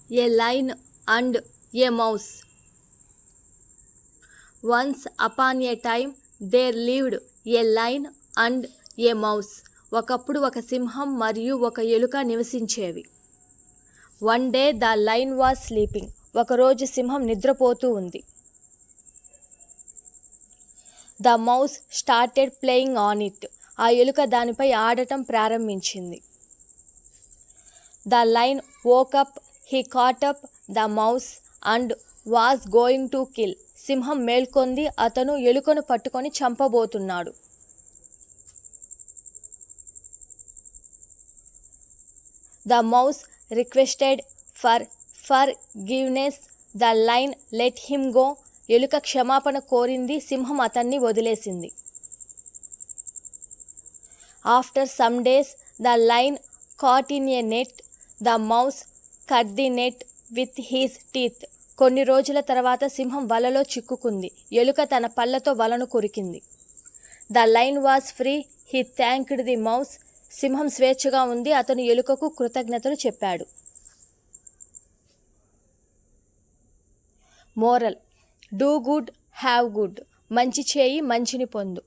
A lion and a mouse. Once upon a time there lived a lion and a mouse. ఒకప్పుడు ఒక సింహం మరియు ఒక ఎలుక నివసించేవి. One day the lion was sleeping. ఒకరోజు సింహం నిద్రపోతూ ఉంది. The mouse started playing on it. ఆ ఎలుక దానిపై ఆడటం ప్రారంభించింది. The lion woke up, he caught up the mouse and was going to kill. సింహం మేల్కొంది, అతను ఎలుకను పట్టుకొని చంపబోతున్నాడు. The mouse requested forgiveness. The lion let him go. ఎలుక క్షమాపణ కోరింది, సింహం అతన్ని వదిలేసింది. After some days the lion caught in a net. The mouse cut the net with he's teeth. కొన్ని రోజుల తర్వాత సింహం వలలో చిక్కుకుంది, ఎలుక తన పళ్ళతో వలను కొరికింది. The lion was free, he thanked the mouse. సింహం స్వేచ్ఛగా ఉంది, అతను ఎలుకకు కృతజ్ఞతలు చెప్పాడు. Moral: do good, have good. మంచి చేయి, మంచిని పొందు.